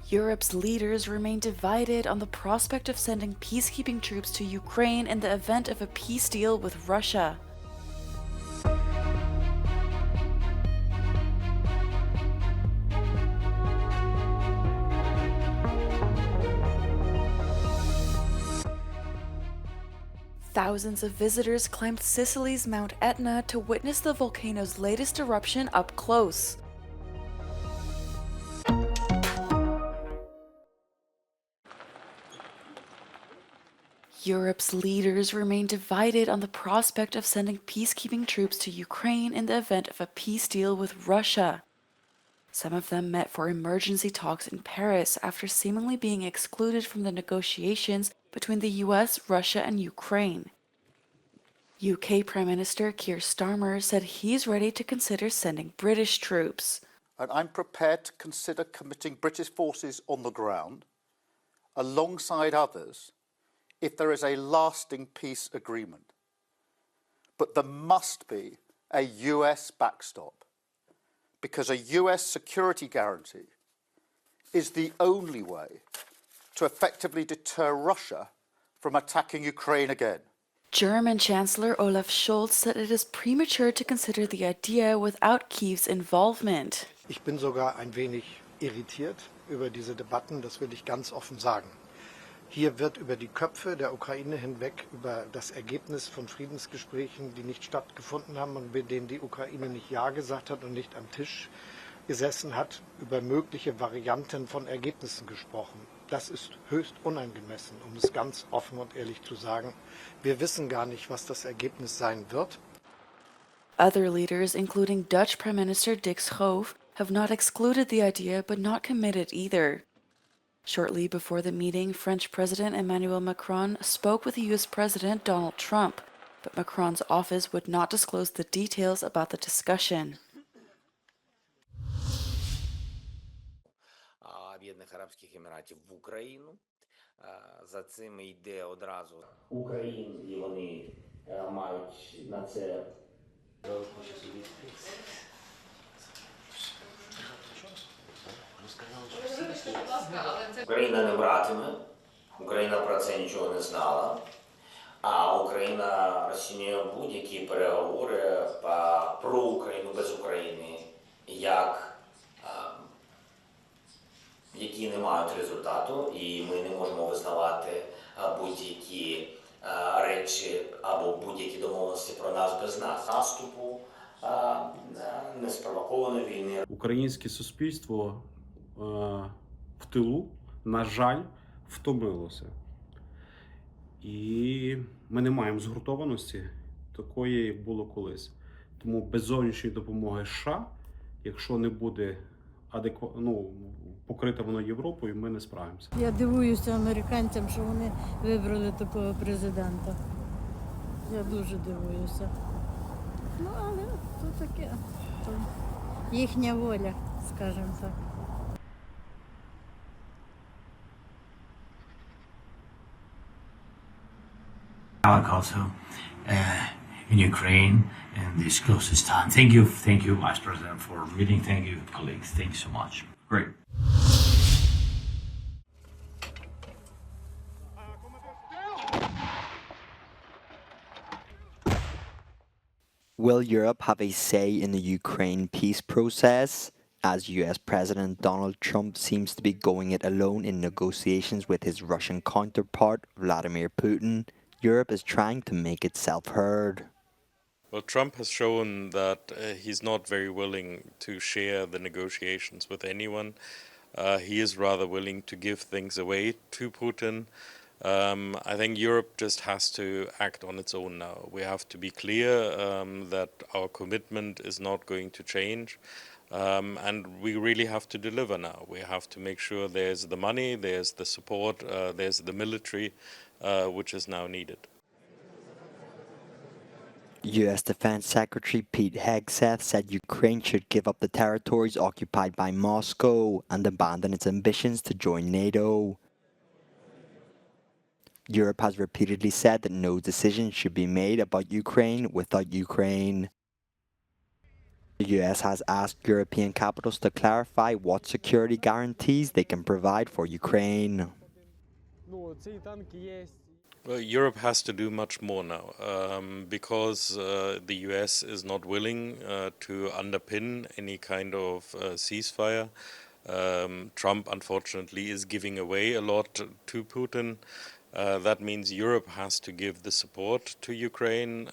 Europe's leaders remain divided on the prospect of sending peacekeeping troops to Ukraine in the event of a peace deal with Russia. Thousands of visitors climbed Sicily's Mount Etna to witness the volcano's latest eruption up close. Europe's leaders remain divided on the prospect of sending peacekeeping troops to Ukraine in the event of a peace deal with Russia. Some of them met for emergency talks in Paris after seemingly being excluded from the negotiations between the US, Russia, and Ukraine. UK Prime Minister Keir Starmer said he's ready to consider sending British troops. And I'm prepared to consider committing British forces on the ground alongside others if there is a lasting peace agreement. But there must be a US backstop, because a US security guarantee is the only way to effectively deter Russia from attacking Ukraine again. German Chancellor Olaf Scholz said it is premature to consider the idea without Kyiv's involvement. Ich bin sogar ein wenig irritiert über diese Debatten, das will ich ganz offen sagen. Hier wird über die Köpfe der Ukraine hinweg über das Ergebnis von Friedensgesprächen, die nicht stattgefunden haben und bei denen die Ukraine nicht Ja gesagt hat und nicht am Tisch gesessen hat, über mögliche Varianten von Ergebnissen gesprochen. Das ist höchst unangemessen, um es ganz offen und ehrlich zu sagen. Wir wissen gar nicht, was das Ergebnis sein wird. Other leaders, including Dutch Prime Minister Dick Schoof, have not excluded the idea but not committed either. Shortly before the meeting, French President Emmanuel Macron spoke with US President Donald Trump, but Macron's office would not disclose the details about the discussion. Об'єднаних Арабських Еміратів в Україну. За цим йде одразу Україн, і вони мають на це Україна не братиме, Україна про це нічого не знала, а Україна розцінює будь-які переговори про Україну без України як які не мають результату, і ми не можемо визнавати будь-які речі або будь-які домовленості про нас без нас. Наступу, неспровокованої війни. Українське суспільство в тилу, на жаль, втомилося. І ми не маємо згуртованості такої, як було колись. Тому без зовнішньої допомоги США, якщо не буде покрита воно Європою, ми не справимося. Я дивуюся американцям, що вони вибрали такого президента. Я дуже дивуюся. Ну, але то таке, то їхня воля, скажімо так. Also in Ukraine in this closest time. Thank you, Vice President, for meeting. Thank you, colleagues. Thank you so much. Great. Will Europe have a say in the Ukraine peace process? As US President Donald Trump seems to be going it alone in negotiations with his Russian counterpart, Vladimir Putin, Europe is trying to make itself heard. Well, Trump has shown that he's not very willing to share the negotiations with anyone. He is rather willing to give things away to Putin. I think Europe just has to act on its own now. We have to be clear that our commitment is not going to change. And we really have to deliver now. We have to make sure there's the money, there's the support, there's the military, which is now needed. US Defense Secretary Pete Hegseth said Ukraine should give up the territories occupied by Moscow and abandon its ambitions to join NATO. Europe has repeatedly said that no decision should be made about Ukraine without Ukraine. The US has asked European capitals to clarify what security guarantees they can provide for Ukraine. Well, Europe has to do much more now because the US is not willing to underpin any kind of ceasefire. Trump, unfortunately, is giving away a lot to Putin. That means Europe has to give the support to Ukraine.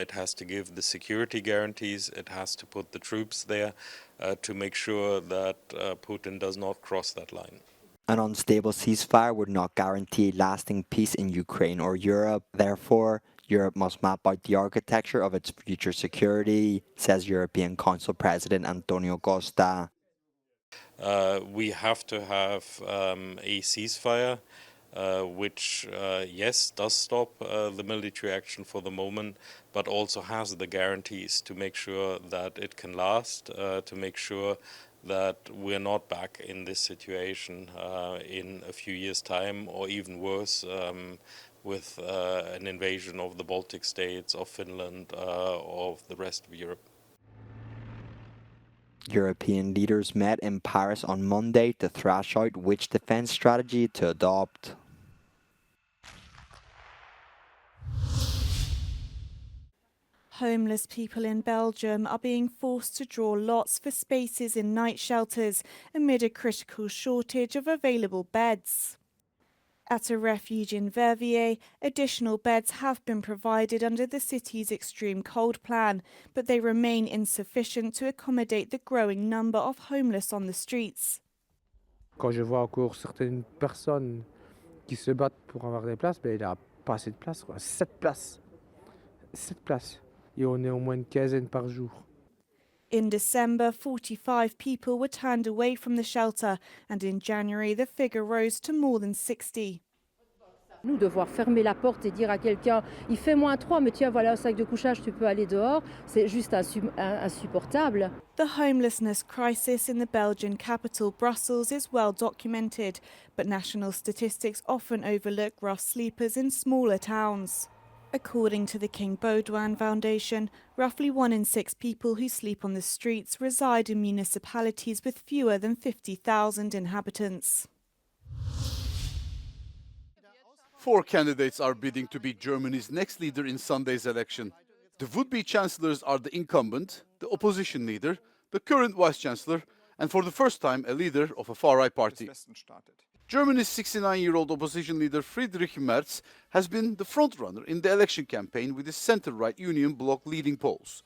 It has to give the security guarantees. It has to put the troops there to make sure that Putin does not cross that line. An unstable ceasefire would not guarantee lasting peace in Ukraine or Europe. Therefore, Europe must map out the architecture of its future security, says European Council President Antonio Costa. We have to have a ceasefire, which, yes, does stop the military action for the moment, but also has the guarantees to make sure that it can last, to make sure that we're not back in this situation in a few years' time, or even worse, with an invasion of the Baltic states, of Finland, of the rest of Europe. European leaders met in Paris on Monday to thrash out which defence strategy to adopt. Homeless people in Belgium are being forced to draw lots for spaces in night shelters amid a critical shortage of available beds. At a refuge in Verviers, additional beds have been provided under the city's extreme cold plan, but they remain insufficient to accommodate the growing number of homeless on the streets. Quand je vois encore certaines personnes qui se battent pour avoir des places, il n'y a pas assez de places. 7 places. 7 places. Et on est au moins une quinzaine par jour. In December, 45 people were turned away from the shelter, and in January the figure rose to more than 60. Nous, devoir fermer la porte et dire à quelqu'un « il fait -3, mais tiens, voilà un sac de couchage, tu peux aller dehors », c'est juste insupportable. The homelessness crisis in the Belgian capital, Brussels, is well documented, but national statistics often overlook rough sleepers in smaller towns. According to the King Baudouin Foundation, roughly 1 in 6 people who sleep on the streets reside in municipalities with fewer than 50,000 inhabitants. 4 candidates are bidding to be Germany's next leader in Sunday's election. The would-be chancellors are the incumbent, the opposition leader, the current vice-chancellor, and for the first time a leader of a far-right party. Germany's 69-year-old opposition leader Friedrich Merz has been the frontrunner in the election campaign with his center-right Union bloc leading polls.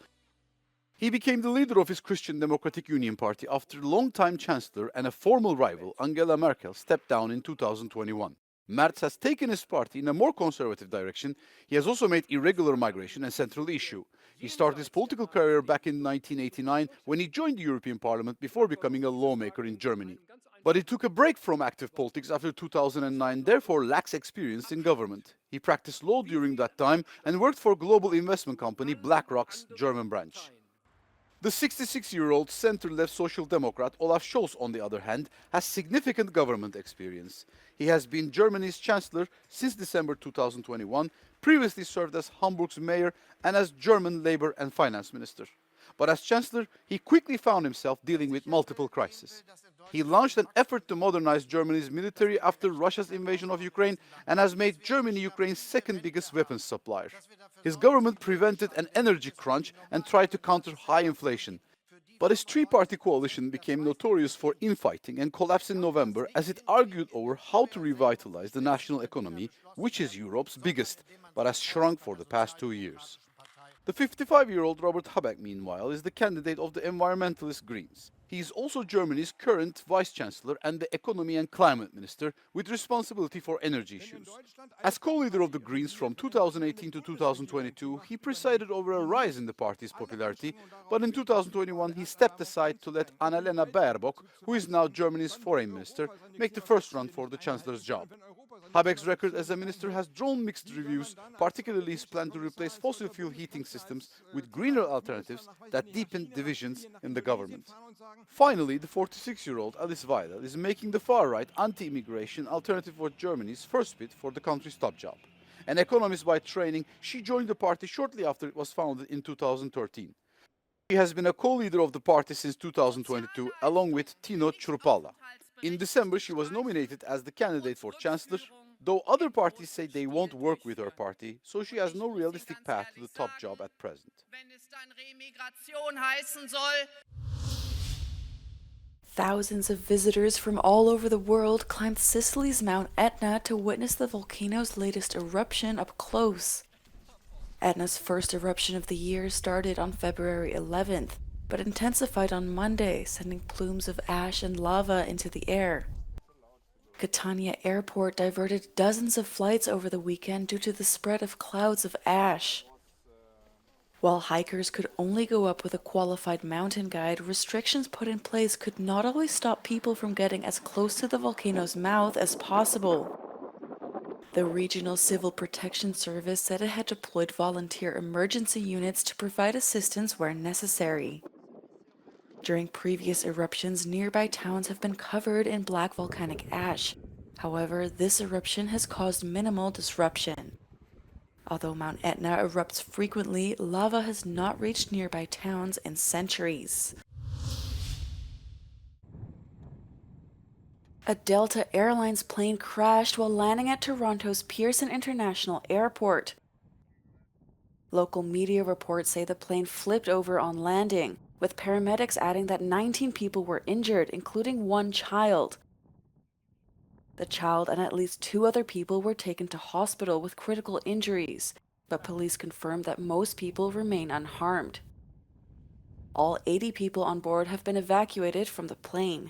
He became the leader of his Christian Democratic Union party after longtime chancellor and a formal rival Angela Merkel stepped down in 2021. Merz has taken his party in a more conservative direction. He has also made irregular migration a central issue. He started his political career back in 1989 when he joined the European Parliament before becoming a lawmaker in Germany. But he took a break from active politics after 2009, therefore lacks experience in government. He practiced law during that time and worked for global investment company BlackRock's German branch. The 66-year-old center-left Social Democrat Olaf Scholz, on the other hand, has significant government experience. He has been Germany's chancellor since December 2021, previously served as Hamburg's mayor and as German labor and finance minister. But as chancellor, he quickly found himself dealing with multiple crises. He launched an effort to modernize Germany's military after Russia's invasion of Ukraine and has made Germany Ukraine's second biggest weapons supplier. His government prevented an energy crunch and tried to counter high inflation. But his three-party coalition became notorious for infighting and collapsed in November as it argued over how to revitalize the national economy, which is Europe's biggest, but has shrunk for the past 2 years. The 55-year-old Robert Habeck, meanwhile, is the candidate of the environmentalist Greens. He is also Germany's current vice-chancellor and the economy and climate minister with responsibility for energy issues. As co-leader of the Greens from 2018 to 2022, he presided over a rise in the party's popularity, but in 2021 he stepped aside to let Annalena Baerbock, who is now Germany's foreign minister, make the first run for the chancellor's job. Habeck's record as a minister has drawn mixed reviews, particularly his plan to replace fossil fuel heating systems with greener alternatives that deepen divisions in the government. Finally, the 46-year-old Alice Weidel is making the far-right anti-immigration alternative for Germany's first bid for the country's top job. An economist by training, she joined the party shortly after it was founded in 2013. He has been a co-leader of the party since 2022, along with Tino Churupala. In December, she was nominated as the candidate for chancellor, though other parties say they won't work with her party, so she has no realistic path to the top job at present. Thousands of visitors from all over the world climbed Sicily's Mount Etna to witness the volcano's latest eruption up close. Etna's first eruption of the year started on February 11th, but intensified on Monday, sending plumes of ash and lava into the air. Catania Airport diverted dozens of flights over the weekend due to the spread of clouds of ash. While hikers could only go up with a qualified mountain guide, restrictions put in place could not always stop people from getting as close to the volcano's mouth as possible. The Regional Civil Protection Service said it had deployed volunteer emergency units to provide assistance where necessary. During previous eruptions, nearby towns have been covered in black volcanic ash. However, this eruption has caused minimal disruption. Although Mount Etna erupts frequently, lava has not reached nearby towns in centuries. A Delta Airlines plane crashed while landing at Toronto's Pearson International Airport. Local media reports say the plane flipped over on landing, with paramedics adding that 19 people were injured, including one child. The child and at least 2 other people were taken to hospital with critical injuries, but police confirmed that most people remain unharmed. All 80 people on board have been evacuated from the plane.